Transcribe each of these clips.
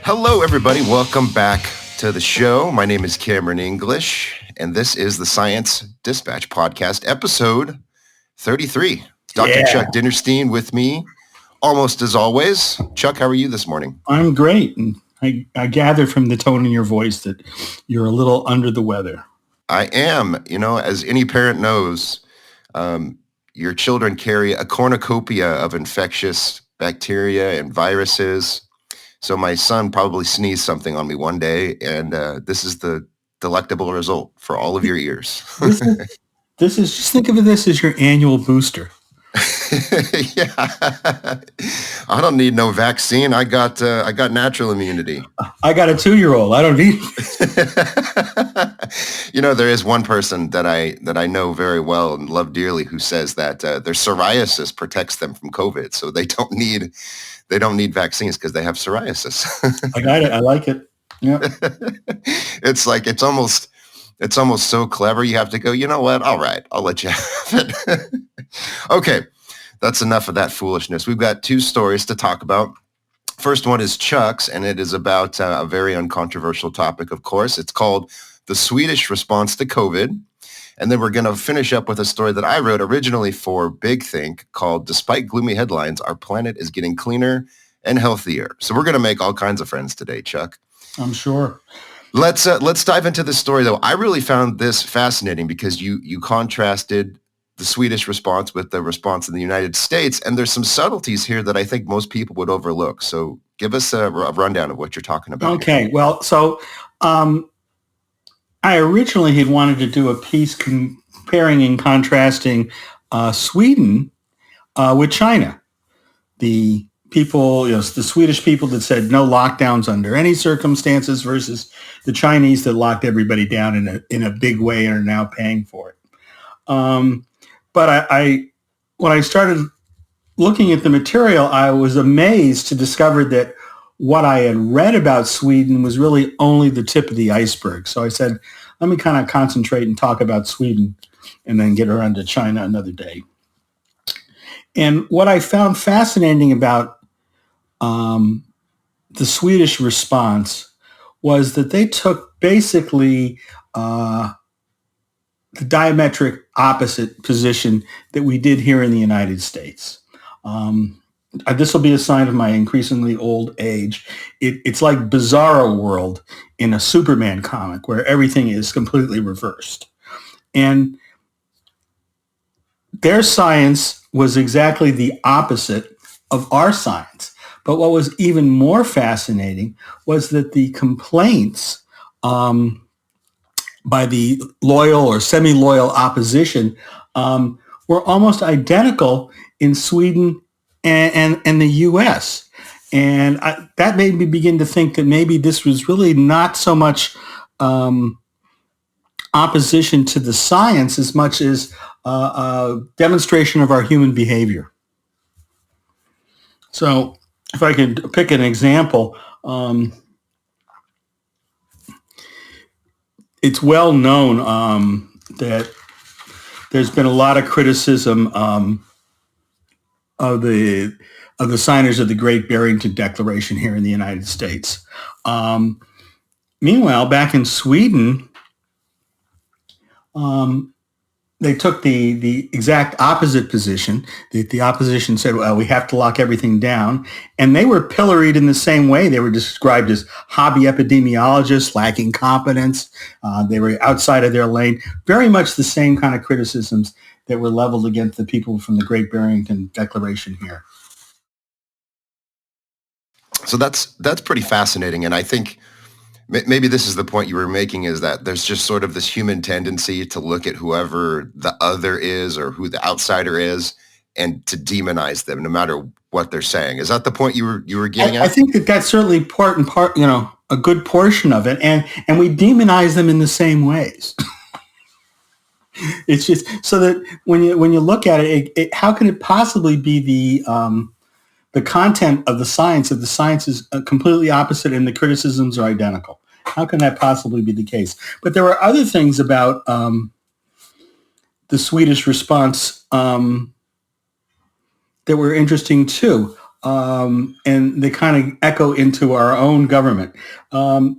Hello, everybody. Welcome back to the show. My name is Cameron English, and this is the Science Dispatch Podcast, episode 33. Dr. Chuck Dinerstein with me, almost as always. Chuck, how are you this morning? I'm great. And I gather from the tone in your voice that you're a little under the weather. I am. You know, as any parent knows, your children carry a cornucopia of infectious bacteria and viruses. So my son probably sneezed something on me one day, and this is the delectable result for all of your ears. This is just think of this as your annual booster. Yeah, I don't need no vaccine. I got natural immunity. I got a 2-year-old. I don't need. You know, there is one person that I know very well and love dearly who says that their psoriasis protects them from COVID, so they don't need vaccines because they have psoriasis. I got it. I like it. Yeah. It's almost so clever. You have to go, you know what? All right, I'll let you have it. Okay, that's enough of that foolishness. We've got 2 stories to talk about. First one is Chuck's, and it is about a very uncontroversial topic, of course. It's called The Swedish Response to COVID. And then we're going to finish up with a story that I wrote originally for Big Think called Despite Gloomy Headlines, Our Planet is Getting Cleaner and Healthier. So we're going to make all kinds of friends today, Chuck. I'm sure. Let's dive into this story, though. I really found this fascinating because you contrasted the Swedish response with the response in the United States, and there's some subtleties here that I think most people would overlook. So give us a rundown of what you're talking about. Okay. Here. Well, so I originally had wanted to do a piece comparing and contrasting Sweden with China. The people, the Swedish people that said no lockdowns under any circumstances versus the Chinese that locked everybody down in a big way and are now paying for it. But when I started looking at the material, I was amazed to discover that what I had read about Sweden was really only the tip of the iceberg. So I said, let me kind of concentrate and talk about Sweden and then get around to China another day. And what I found fascinating about the Swedish response was that they took basically the diametric opposite position that we did here in the United States. This will be a sign of my increasingly old age. It's like Bizarro World in a Superman comic where everything is completely reversed. And their science was exactly the opposite of our science. But what was even more fascinating was that the complaints by the loyal or semi-loyal opposition were almost identical in Sweden and the U.S. And that made me begin to think that maybe this was really not so much opposition to the science as much as a demonstration of our human behavior. So if I could pick an example, it's well known that there's been a lot of criticism of the signers of the Great Barrington Declaration here in the United States. Meanwhile, back in Sweden, they took the exact opposite position. The opposition said, well, we have to lock everything down. And they were pilloried in the same way. They were described as hobby epidemiologists, lacking competence. They were outside of their lane. Very much the same kind of criticisms that were leveled against the people from the Great Barrington Declaration here. So that's pretty fascinating. And I think maybe this is the point you were making, is that there's just sort of this human tendency to look at whoever the other is or who the outsider is and to demonize them no matter what they're saying. Is that the point you were getting at? I think that's certainly part, a good portion of it. And we demonize them in the same ways. It's just so that when you look at it, how can it possibly be the content of the science if the science is completely opposite and the criticisms are identical? How can that possibly be the case? But there were other things about the Swedish response that were interesting too. and they kind of echo into our own government. The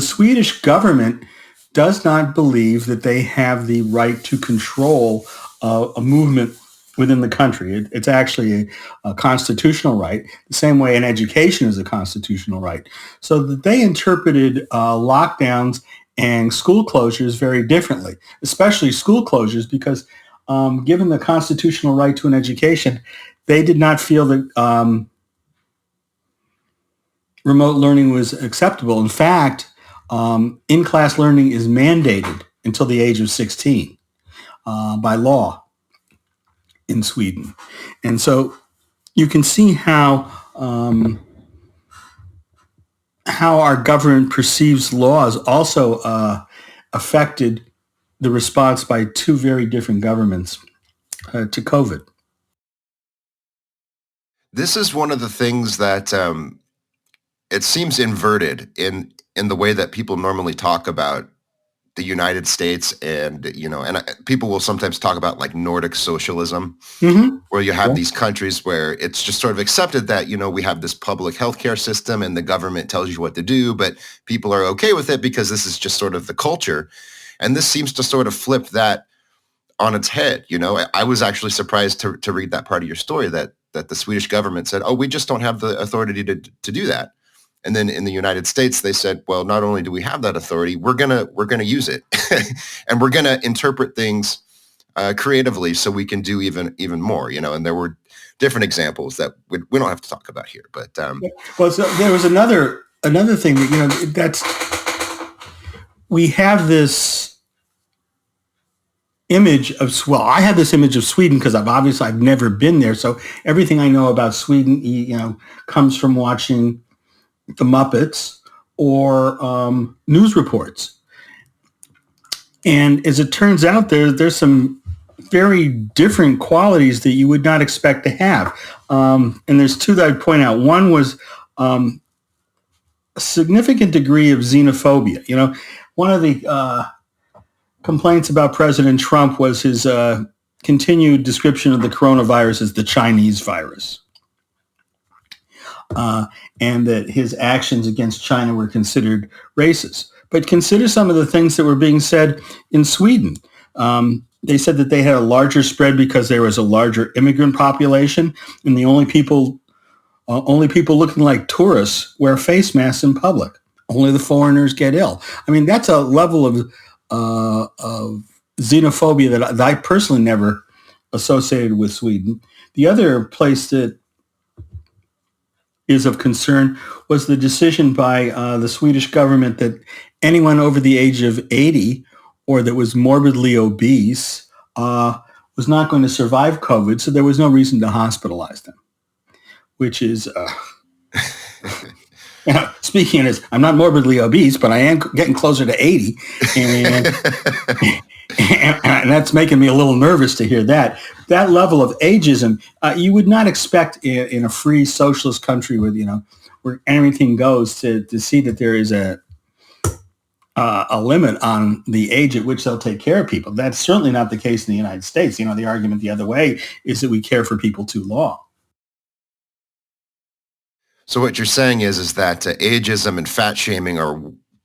Swedish government does not believe that they have the right to control a movement within the country. It's actually a constitutional right, the same way an education is a constitutional right. So that they interpreted lockdowns and school closures very differently, especially school closures, because given the constitutional right to an education, they did not feel that remote learning was acceptable. In fact, in-class learning is mandated until the age of 16 by law in Sweden. And so you can see how our government perceives laws also affected the response by two very different governments to COVID. This is one of the things that it seems inverted in the way that people normally talk about the United States, and people will sometimes talk about like Nordic socialism, where you have these countries where it's just sort of accepted that we have this public healthcare system and the government tells you what to do, but people are okay with it because this is just sort of the culture. And this seems to sort of flip that on its head. I was actually surprised to read that part of your story that the Swedish government said, "Oh, we just don't have the authority to do that." And then in the United States, they said, well, not only do we have that authority, we're gonna use it, and we're gonna interpret things creatively so we can do even more. And there were different examples that we don't have to talk about here. But well, so there was another thing that that's we have this image of I have this image of Sweden because I've never been there, so everything I know about Sweden comes from watching the Muppets or news reports. And as it turns out, there's some very different qualities that you would not expect to have. And there's two that I'd point out. One was a significant degree of xenophobia. One of the complaints about President Trump was his continued description of the coronavirus as the Chinese virus. And that his actions against China were considered racist. But consider some of the things that were being said in Sweden. They said that they had a larger spread because there was a larger immigrant population, and the only people looking like tourists wear face masks in public. Only the foreigners get ill. I mean, that's a level of xenophobia that I personally never associated with Sweden. The other place that is of concern was the decision by the Swedish government that anyone over the age of 80 or that was morbidly obese was not going to survive COVID, so there was no reason to hospitalize them, which is, speaking as I'm not morbidly obese, but I am getting closer to 80, and that's making me a little nervous to hear that. That level of ageism, you would not expect in a free socialist country where everything goes to see that there is a limit on the age at which they'll take care of people. That's certainly not the case in the United States. The argument the other way is that we care for people too long. So what you're saying is that ageism and fat shaming are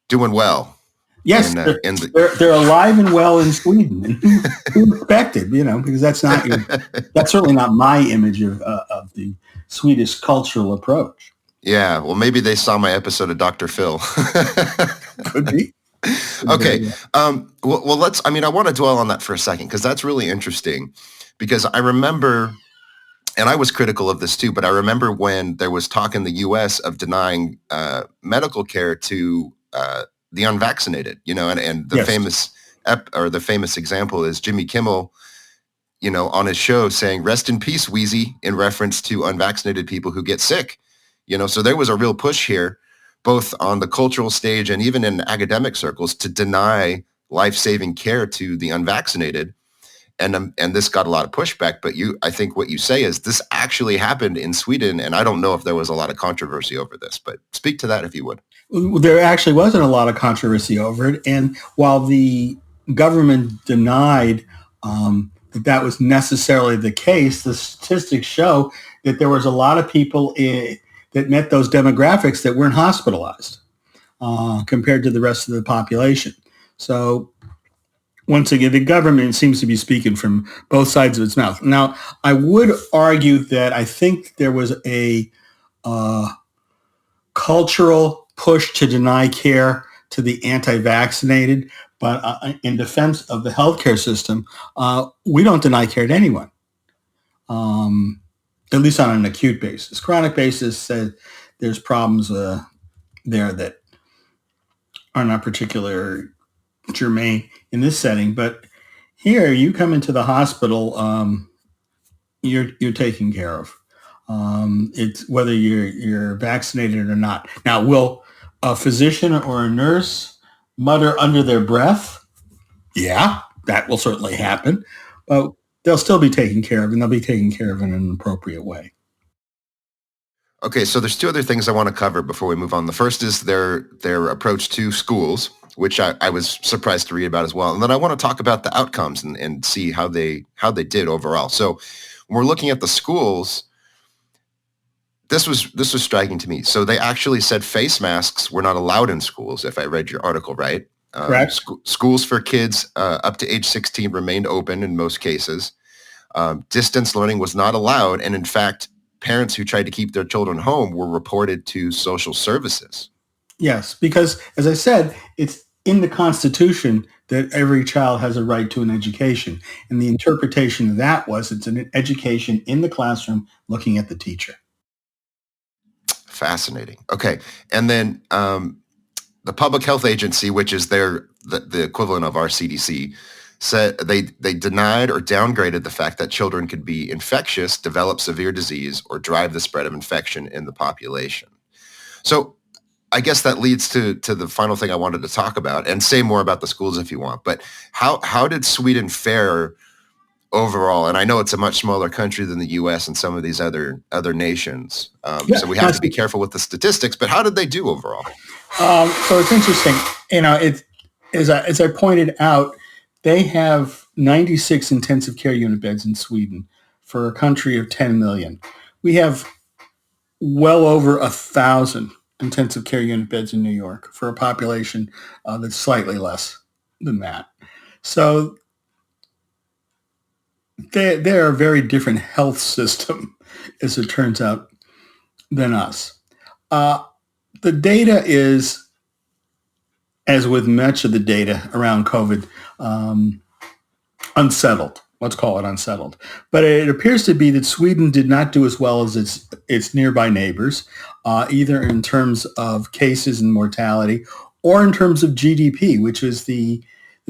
doing well. Yes, they're alive and well in Sweden, and who expected? Because that's certainly not my image of the Swedish cultural approach. Yeah, well, maybe they saw my episode of Dr. Phil. Could be. Okay. Well, let's. I want to dwell on that for a second because that's really interesting. Because I remember, and I was critical of this too, but I remember when there was talk in the U.S. of denying medical care to the unvaccinated, and the yes. famous example is Jimmy Kimmel, on his show saying, "Rest in peace, Wheezy," in reference to unvaccinated people who get sick. So there was a real push here, both on the cultural stage and even in academic circles, to deny life-saving care to the unvaccinated. And this got a lot of pushback, but I think what you say is this actually happened in Sweden, and I don't know if there was a lot of controversy over this, but speak to that if you would. There actually wasn't a lot of controversy over it, and while the government denied that was necessarily the case. The statistics show that there was a lot of people that met those demographics that weren't hospitalized compared to the rest of the population. So once again, the government seems to be speaking from both sides of its mouth. Now, I would argue that I think there was a cultural push to deny care to the anti-vaccinated, but in defense of the healthcare system, we don't deny care to anyone, at least on an acute basis. Chronic basis, there's problems there that are not particularly germane in this setting, but here you come into the hospital, you're taken care of. It's whether you're vaccinated or not. Now, will a physician or a nurse mutter under their breath? Yeah, that will certainly happen, but they'll still be taken care of, and they'll be taken care of in an appropriate way. Okay, so there's two other things I want to cover before we move on. The first is their approach to schools, which I was surprised to read about as well. And then I want to talk about the outcomes and see how they did overall. So when we're looking at the schools, this was striking to me. So they actually said face masks were not allowed in schools, if I read your article right. Correct. Schools for kids up to age 16 remained open in most cases. Distance learning was not allowed. And in fact, parents who tried to keep their children home were reported to social services. Yes, because as I said, it's in the Constitution that every child has a right to an education. And the interpretation of that was it's an education in the classroom looking at the teacher. Fascinating. Okay. And then the Public Health Agency, which is the equivalent of our CDC, said they denied or downgraded the fact that children could be infectious, develop severe disease, or drive the spread of infection in the population. So I guess that leads to the final thing I wanted to talk about, and say more about the schools if you want. But how did Sweden fare overall? And I know it's a much smaller country than the U.S. and some of these other nations. So we have to be careful with the statistics. But how did they do overall? So it's interesting. As I pointed out, they have 96 intensive care unit beds in Sweden for a country of 10 million. We have well over 1,000 intensive care unit beds in New York for a population that's slightly less than that. So they're a very different health system, as it turns out, than us. The data is, as with much of the data around COVID, unsettled. Let's call it unsettled. But it appears to be that Sweden did not do as well as its nearby neighbors, either in terms of cases and mortality or in terms of GDP, which is the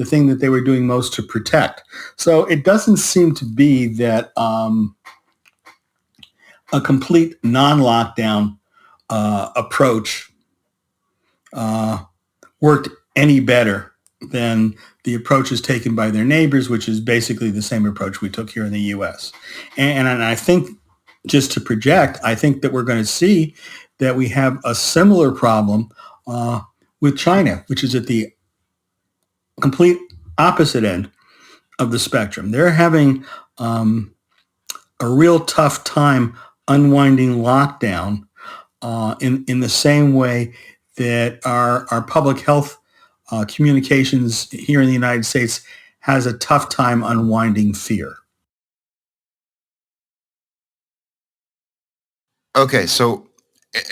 thing that they were doing most to protect. So it doesn't seem to be that a complete non-lockdown approach worked any better than the approaches taken by their neighbors, which is basically the same approach we took here in the U.S. And I think, just to project, I think that we're going to see that we have a similar problem with China, which is at the complete opposite end of the spectrum. They're having a real tough time unwinding lockdown in the same way that our public health communications here in the United States has a tough time unwinding fear. Okay, so,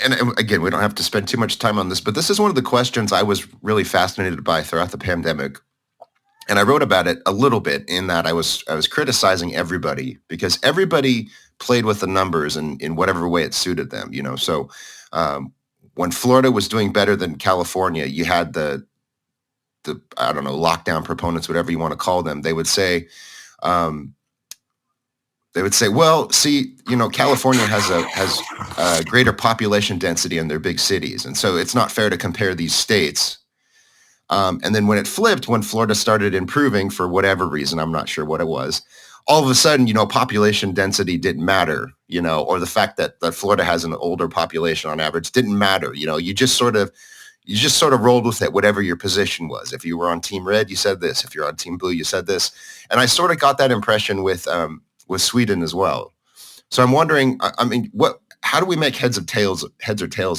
and again, we don't have to spend too much time on this, but this is one of the questions I was really fascinated by throughout the pandemic. And I wrote about it a little bit in that I was criticizing everybody because everybody played with the numbers in whatever way it suited them, you know. So when Florida was doing better than California, you had the I don't know, lockdown proponents, whatever you want to call them. They would say, well, see, you know, California has a greater population density in their big cities, and so it's not fair to compare these states. And then when it flipped, when Florida started improving for whatever reason, I'm not sure what it was, all of a sudden, you know, population density didn't matter, you know, or the fact that Florida has an older population on average didn't matter. You know, you just sort of you just sort of rolled with it, whatever your position was. If you were on Team Red, you said this. If you're on Team Blue, you said this. And I sort of got that impression with Sweden as well. So I'm wondering, I mean, how do we make heads or tails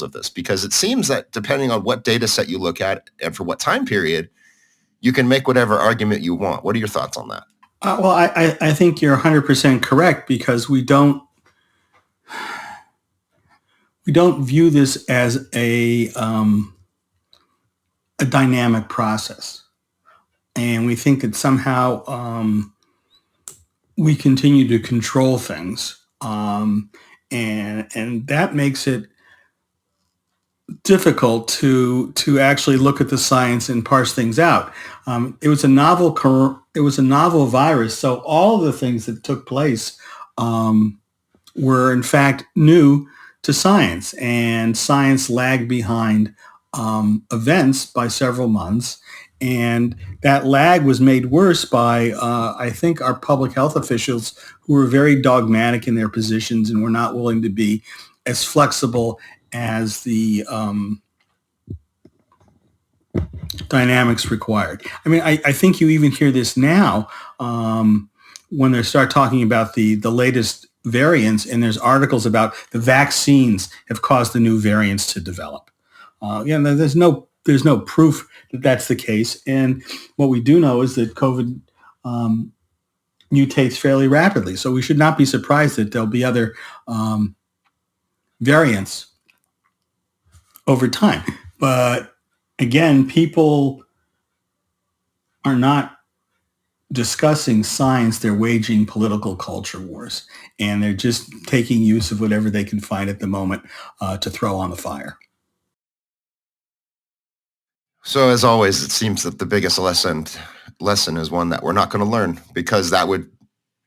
of this? Because it seems that depending on what data set you look at and for what time period, you can make whatever argument you want. What are your thoughts on that? Well, I think you're 100% correct, because we don't view this as a dynamic process, and we think that somehow we continue to control things, and that makes it difficult to actually look at the science and parse things out. It was a novel virus, so all of the things that took place were in fact new to science, and science lagged behind events by several months. And that lag was made worse by, I think, our public health officials, who were very dogmatic in their positions and were not willing to be as flexible as the dynamics required. I mean, I think you even hear this now when they start talking about the latest variants, and there's articles about the vaccines have caused the new variants to develop. There's no proof that that's the case. And what we do know is that COVID mutates fairly rapidly. So we should not be surprised that there'll be other variants over time. But again, people are not discussing science. They're waging political culture wars, and they're just taking use of whatever they can find at the moment to throw on the fire. So as always, it seems that the biggest lesson is one that we're not going to learn, because that would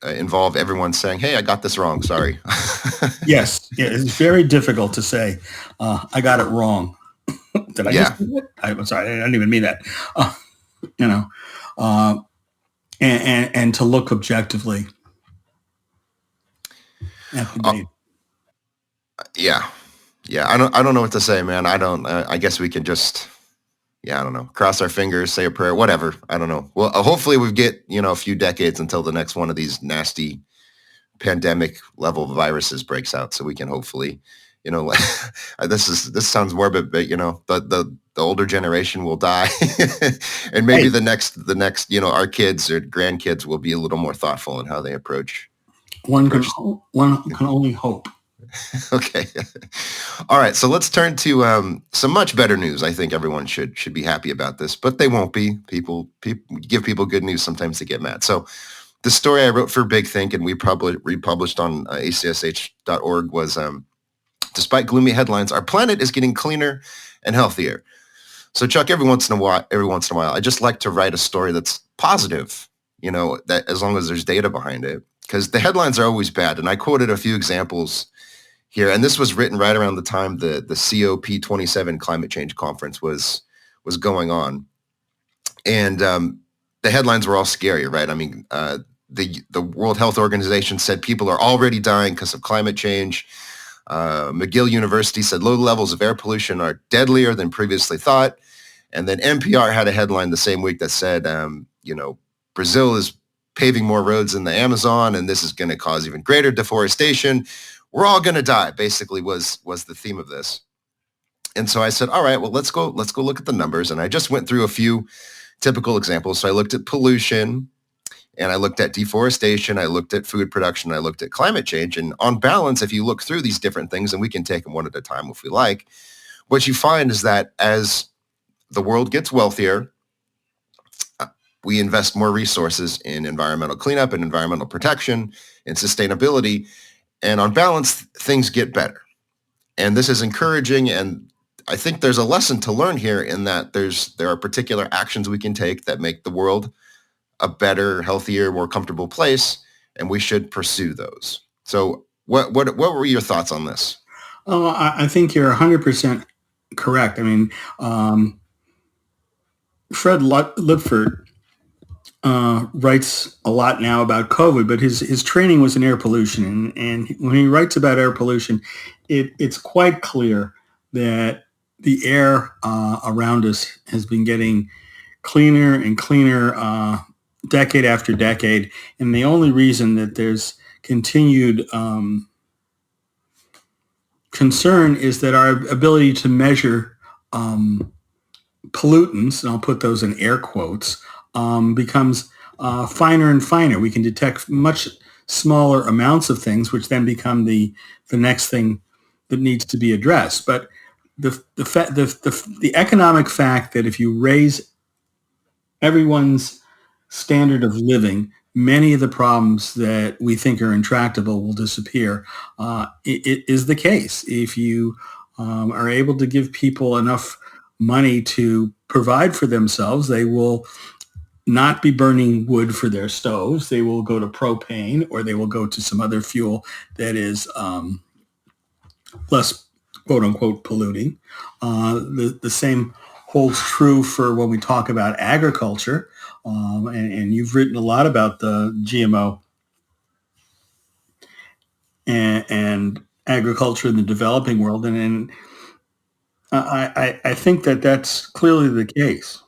involve everyone saying, hey, I got this wrong. Sorry. Yes. Yeah, it's very difficult to say, I got it wrong. Did I just do it? I'm sorry. I didn't even mean that. And to look objectively at the data. Yeah. I don't know what to say, man. I guess we can just, I don't know, cross our fingers, say a prayer, whatever. I don't know. Well, hopefully we get, a few decades until the next one of these nasty pandemic level viruses breaks out, so we can hopefully, this sounds morbid, but the older generation will die and maybe the next, our kids or grandkids will be a little more thoughtful in how they approach. One can only hope. Okay. All right. So let's turn to some much better news. I think everyone should be happy about this, but they won't be. People give people good news, sometimes they get mad. So the story I wrote for Big Think and we republished on acsh.org was, despite gloomy headlines, our planet is getting cleaner and healthier. So Chuck, every once in a while, I just like to write a story that's positive, that as long as there's data behind it, because the headlines are always bad. And I quoted a few examples here, and this was written right around the time the COP27 climate change conference was going on, and the headlines were all scary, right? I mean, the World Health Organization said people are already dying because of climate change. McGill University said low levels of air pollution are deadlier than previously thought, and then NPR had a headline the same week that said, Brazil is paving more roads in the Amazon, and this is going to cause even greater deforestation. We're all going to die, basically was the theme of this. And so I said, all right, well, let's go look at the numbers. And I just went through a few typical examples. So I looked at pollution, and I looked at deforestation, I looked at food production, I looked at climate change. And on balance, if you look through these different things, and we can take them one at a time if we like, what you find is that as the world gets wealthier, we invest more resources in environmental cleanup and environmental protection and sustainability. And on balance, things get better. And this is encouraging. And I think there's a lesson to learn here in that there are particular actions we can take that make the world a better, healthier, more comfortable place. And we should pursue those. So what were your thoughts on this? Oh, I think you're 100% correct. I mean, Fred Lipford writes a lot now about COVID, but his training was in air pollution. And when he writes about air pollution, it's quite clear that the air around us has been getting cleaner and cleaner decade after decade. And the only reason that there's continued concern is that our ability to measure pollutants, and I'll put those in air quotes, becomes finer and finer. We can detect much smaller amounts of things, which then become the next thing that needs to be addressed. But the economic fact that if you raise everyone's standard of living, many of the problems that we think are intractable will disappear. It is the case. If you are able to give people enough money to provide for themselves, they will not be burning wood for their stoves. They will go to propane, or they will go to some other fuel that is less, quote unquote, polluting. The same holds true for when we talk about agriculture. And you've written a lot about the GMO and agriculture in the developing world. And I think that that's clearly the case.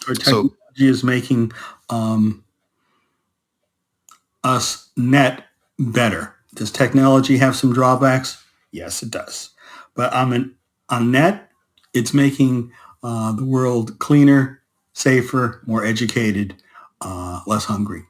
Our So, technology is making us net better. Does technology have some drawbacks? Yes, it does. But on net, it's making the world cleaner, safer, more educated, less hungry.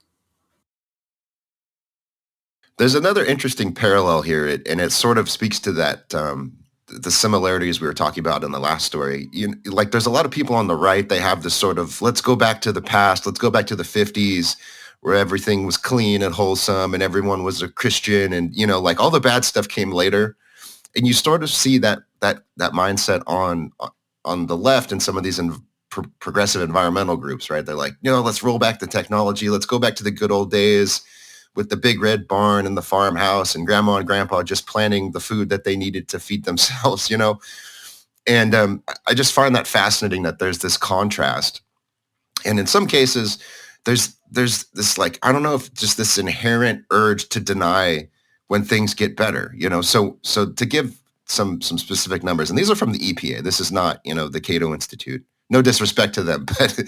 there's another interesting parallel here, and it sort of speaks to that the similarities we were talking about in the last story. Like, there's a lot of people on the right. They have this sort of, let's go back to the past. Let's go back to the 50s, where everything was clean and wholesome, and everyone was a Christian, and like all the bad stuff came later. And you sort of see that mindset on the left in some of these progressive environmental groups, right? They're like, let's roll back the technology. Let's go back to the good old days with the big red barn and the farmhouse and grandma and grandpa just planting the food that they needed to feed themselves, And I just find that fascinating that there's this contrast. And in some cases, there's this, like, I don't know, if just this inherent urge to deny when things get better, So to give some specific numbers, and these are from the EPA. This is not, the Cato Institute. No disrespect to them, but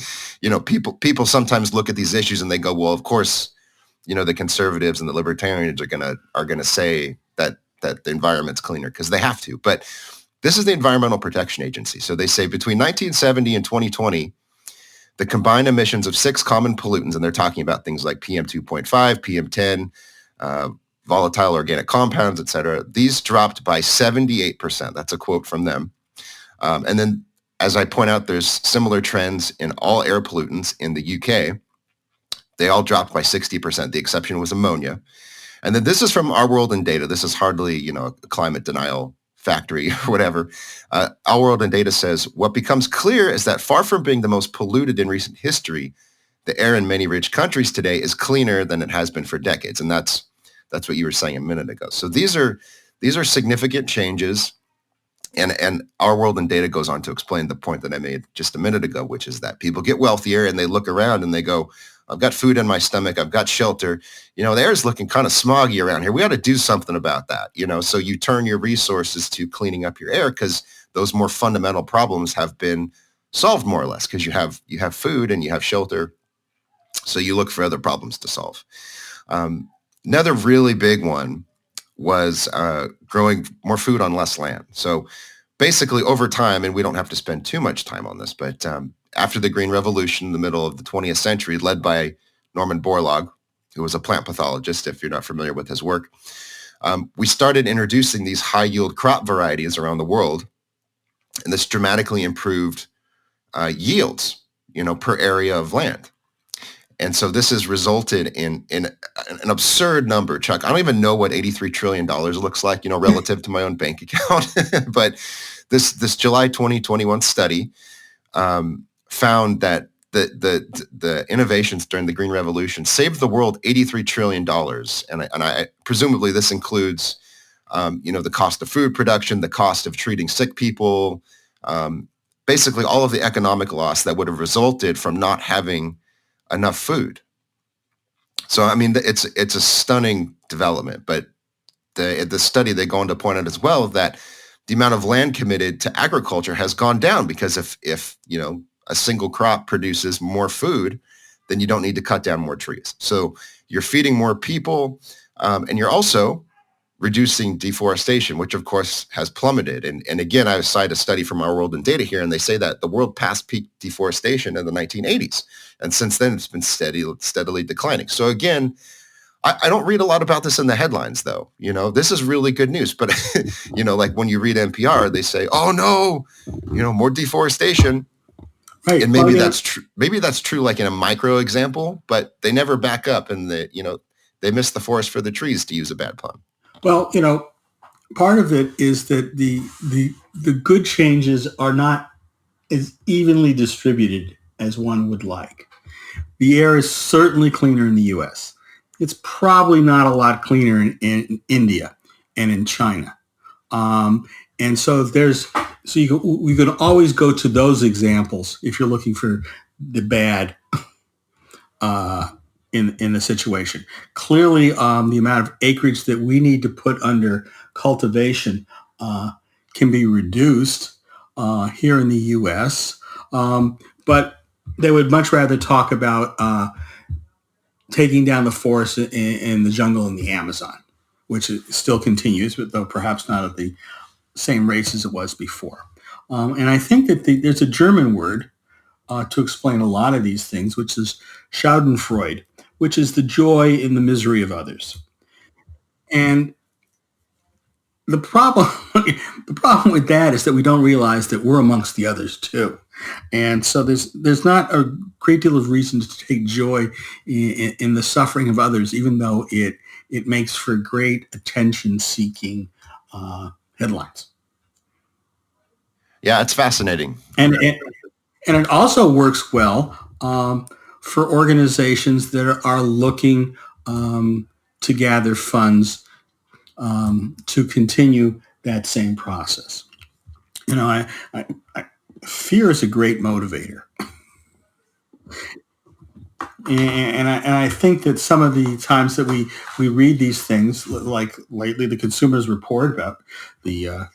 people sometimes look at these issues and they go, well, of course, the conservatives and the libertarians are gonna say that the environment's cleaner because they have to. But this is the Environmental Protection Agency. So they say between 1970 and 2020, the combined emissions of 6 common pollutants, and they're talking about things like PM 2.5, PM 10, volatile organic compounds, et cetera, these dropped by 78%. That's a quote from them. And then, as I point out, there's similar trends in all air pollutants in the UK. They all dropped by 60%. The exception was ammonia. And then this is from Our World in Data. This is hardly, a climate denial factory or whatever. Our World in Data says, what becomes clear is that far from being the most polluted in recent history, the air in many rich countries today is cleaner than it has been for decades. And that's what you were saying a minute ago. So these are significant changes. And Our World in Data goes on to explain the point that I made just a minute ago, which is that people get wealthier and they look around and they go, I've got food in my stomach. I've got shelter. The air is looking kind of smoggy around here. We ought to do something about that. So you turn your resources to cleaning up your air because those more fundamental problems have been solved more or less because you have food and you have shelter. So you look for other problems to solve. Another really big one was growing more food on less land. So basically over time, and we don't have to spend too much time on this, but after the Green Revolution in the middle of the 20th century, led by Norman Borlaug, who was a plant pathologist, if you're not familiar with his work, we started introducing these high-yield crop varieties around the world, and this dramatically improved yields, per area of land. And so this has resulted in an absurd number, Chuck. I don't even know what $83 trillion looks like, relative to my own bank account. But this July 2021 study found that the innovations during the Green Revolution saved the world $83 trillion. And I presumably this includes, the cost of food production, the cost of treating sick people, basically all of the economic loss that would have resulted from not having enough food. So, I mean, it's a stunning development, but the study, they go on to point out as well that the amount of land committed to agriculture has gone down, because if a single crop produces more food, then you don't need to cut down more trees. So you're feeding more people, and you're also reducing deforestation, which of course has plummeted. And again, I cite a study from Our World in Data here, and they say that the world passed peak deforestation in the 1980s. And since then, it's been steadily declining. So again, I don't read a lot about this in the headlines, though. This is really good news. But, like when you read NPR, they say, oh, no, more deforestation. Right. And maybe that's true. Maybe that's true, like in a micro example, but they never back up, and they miss the forest for the trees, to use a bad pun. Well, part of it is that the good changes are not as evenly distributed as one would like. The air is certainly cleaner in the U.S. It's probably not a lot cleaner in India and in China. And so we could always go to those examples if you're looking for the bad in the situation. Clearly, the amount of acreage that we need to put under cultivation can be reduced here in the U.S., but they would much rather talk about taking down the forest in the jungle in the Amazon, which still continues, but though perhaps not at the same rates as it was before. And I think that there's a German word to explain a lot of these things, which is Schadenfreude, which is the joy in the misery of others. And the problem with that is that we don't realize that we're amongst the others too. And so there's not a great deal of reason to take joy in the suffering of others, even though it makes for great attention-seeking headlines. Yeah, it's fascinating. And it also works well for organizations that are looking to gather funds to continue that same process. Fear is a great motivator. And I think that some of the times that we read these things, like lately the Consumers Report about the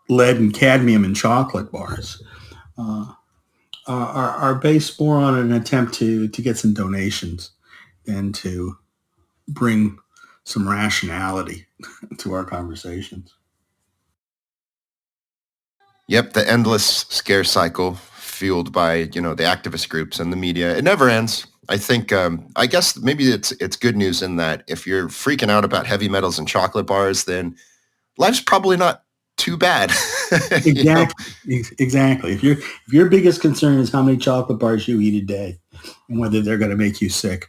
lead and cadmium in chocolate bars, are based more on an attempt to get some donations than to bring some rationality to our conversations. Yep, the endless scare cycle fueled by, the activist groups and the media. It never ends. I think, I guess maybe it's good news in that if you're freaking out about heavy metals and chocolate bars, then life's probably not too bad. Exactly. If your biggest concern is how many chocolate bars you eat a day and whether they're going to make you sick,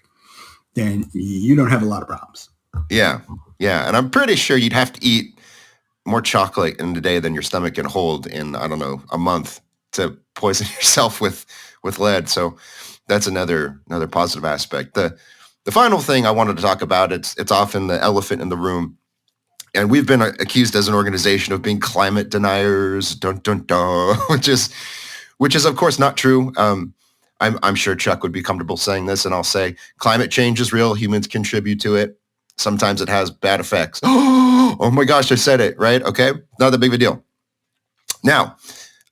then you don't have a lot of problems. Yeah. And I'm pretty sure you'd have to eat more chocolate in a day than your stomach can hold in, I don't know, a month to poison yourself with lead. So that's another positive aspect. The final thing I wanted to talk about, it's often the elephant in the room. And we've been accused as an organization of being climate deniers, which is of course not true. I'm sure Chuck would be comfortable saying this, and I'll say climate change is real. Humans contribute to it. Sometimes it has bad effects. Oh my gosh, I said it, right? Okay, not that big of a deal. Now,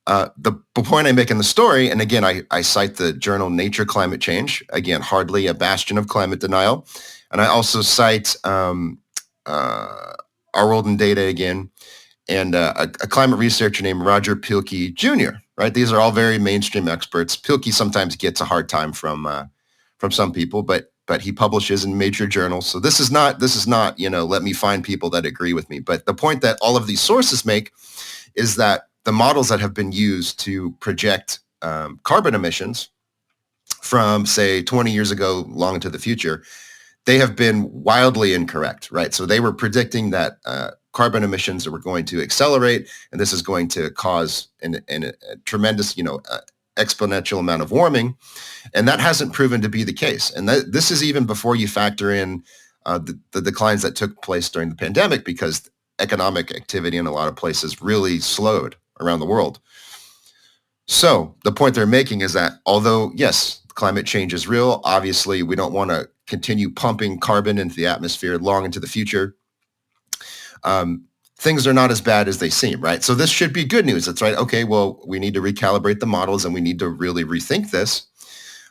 the point I make in the story, and again, I cite the journal Nature Climate Change, again, hardly a bastion of climate denial. And I also cite Our World in Data again, and a climate researcher named Roger Pielke Jr., right? These are all very mainstream experts. Pielke sometimes gets a hard time from some people, but he publishes in major journals. So this is not, let me find people that agree with me. But the point that all of these sources make is that the models that have been used to project carbon emissions from, say, 20 years ago long into the future, they have been wildly incorrect, right? So they were predicting that carbon emissions were going to accelerate, and this is going to cause a tremendous, exponential amount of warming, and that hasn't proven to be the case. And this is even before you factor in the declines that took place during the pandemic, because economic activity in a lot of places really slowed around the world. So the point they're making is that although, yes, climate change is real, obviously we don't want to continue pumping carbon into the atmosphere long into the future. things are not as bad as they seem, right? So this should be good news. It's right. Okay, well, we need to recalibrate the models and we need to really rethink this.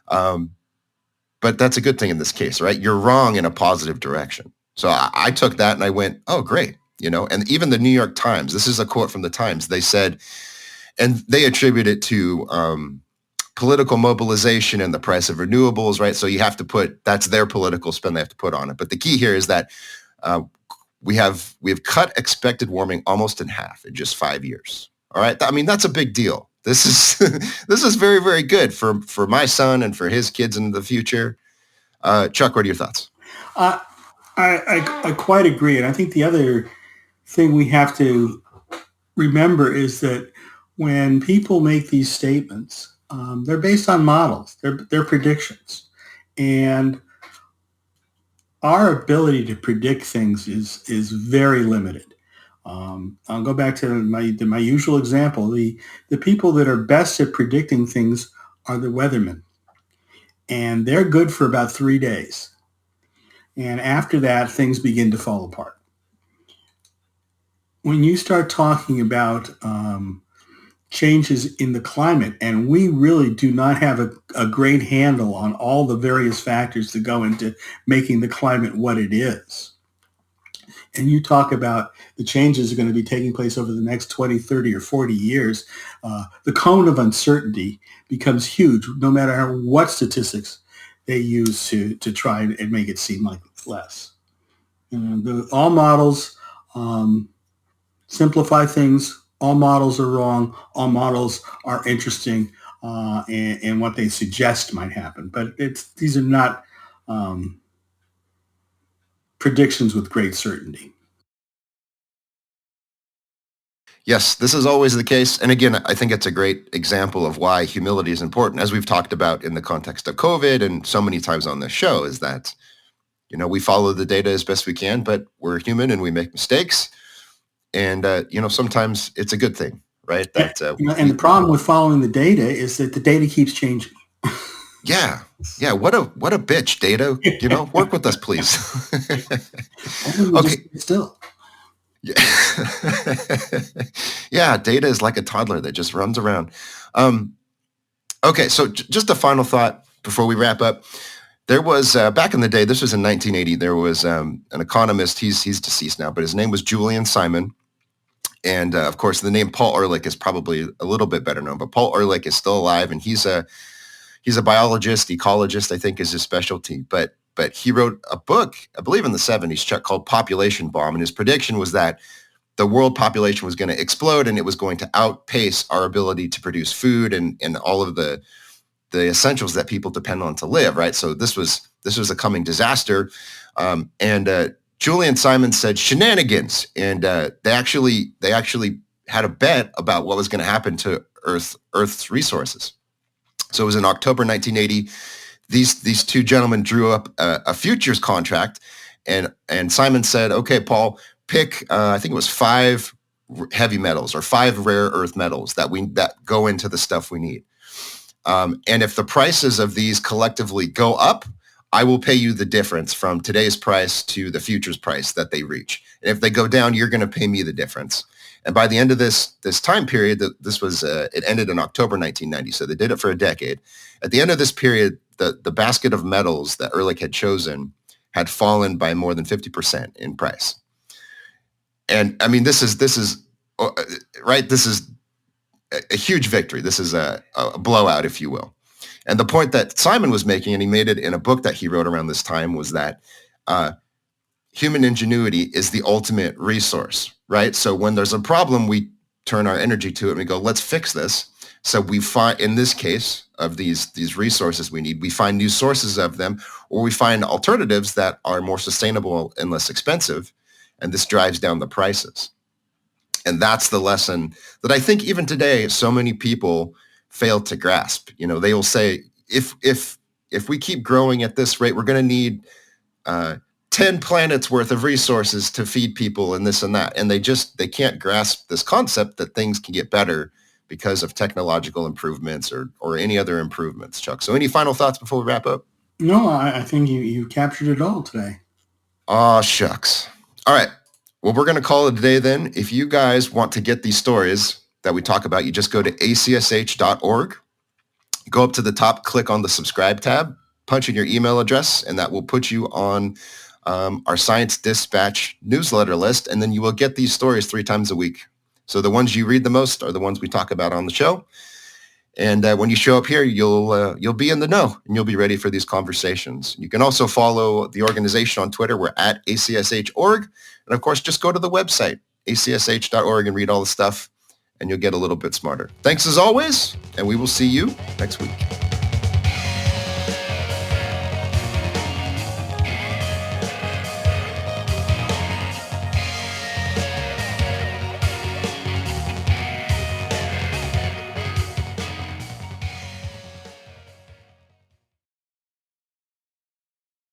But that's a good thing in this case, right? You're wrong in a positive direction. So I took that and I went, oh, great. And even the New York Times, this is a quote from the Times. They said, and they attribute it to political mobilization and the price of renewables, right? So you have to that's their political spin they have to put on it. But the key here is that we have cut expected warming almost in half in just 5 years. All right. I mean, that's a big deal. This is this is very, very good for my son and for his kids in the future. Chuck, what are your thoughts? I quite agree. And I think the other thing we have to remember is that when people make these statements, they're based on models, they're predictions. And our ability to predict things is very limited. I'll go back to my usual example. The people that are best at predicting things are the weathermen. And they're good for about 3 days. And after that, things begin to fall apart. When you start talking about changes in the climate, and we really do not have a great handle on all the various factors that go into making the climate what it is. And you talk about the changes that are going to be taking place over the next 20, 30, or 40 years, the cone of uncertainty becomes huge, no matter what statistics they use to try and make it seem like less. All models simplify things. All models are wrong. All models are interesting in what they suggest might happen. But these are not predictions with great certainty. Yes, this is always the case. And again, I think it's a great example of why humility is important, as we've talked about in the context of COVID and so many times on this show, is that, we follow the data as best we can, but we're human and we make mistakes. And, sometimes it's a good thing, right? And the problem with following the data is that the data keeps changing. Yeah. Yeah. What a bitch, data. Work with us, please. Okay. Still. Yeah. Yeah. Data is like a toddler that just runs around. Okay. So just a final thought before we wrap up. There was back in the day, this was in 1980, there was an economist, he's deceased now, but his name was Julian Simon. And of course, the name Paul Ehrlich is probably a little bit better known, but Paul Ehrlich is still alive, and he's a biologist, ecologist, I think is his specialty. But he wrote a book, I believe in the 70s, Chuck, called Population Bomb. And his prediction was that the world population was going to explode and it was going to outpace our ability to produce food and all of the essentials that people depend on to live, right? So this was a coming disaster. Julian Simon said shenanigans. And they actually had a bet about what was going to happen to Earth's resources. So it was in October 1980. These two gentlemen drew up a futures contract, and Simon said, "Okay, Paul, pick I think it was 5 heavy metals or 5 rare earth metals that go into the stuff we need. And if the prices of these collectively go up, I will pay you the difference from today's price to the futures price that they reach. And if they go down, you're going to pay me the difference." And by the end of this time period, it ended in October 1990. So they did it for a decade. At the end of this period, the basket of metals that Ehrlich had chosen had fallen by more than 50% in price. And I mean, this is right. This is a huge victory. This is a blowout, if you will. And the point that Simon was making, and he made it in a book that he wrote around this time, was that human ingenuity is the ultimate resource, right? So when there's a problem, we turn our energy to it and we go, let's fix this. So we find, in this case of these resources we need, we find new sources of them, or we find alternatives that are more sustainable and less expensive. And this drives down the prices. And that's the lesson that I think even today, so many people fail to grasp. They will say, if we keep growing at this rate, we're going to need 10 planets worth of resources to feed people and this and that. And they can't grasp this concept that things can get better because of technological improvements or any other improvements, Chuck. So any final thoughts before we wrap up? No, I think you captured it all today. Aw, shucks. All right. Well, we're going to call it a day then. If you guys want to get these stories that we talk about, you just go to acsh.org, go up to the top, click on the subscribe tab, punch in your email address, and that will put you on our Science Dispatch newsletter list, and then you will get these stories 3 times a week. So the ones you read the most are the ones we talk about on the show. And when you show up here, you'll be in the know, and you'll be ready for these conversations. You can also follow the organization on Twitter. We're at ACSH.org. And of course, just go to the website, acsh.org, and read all the stuff, and you'll get a little bit smarter. Thanks as always, and we will see you next week.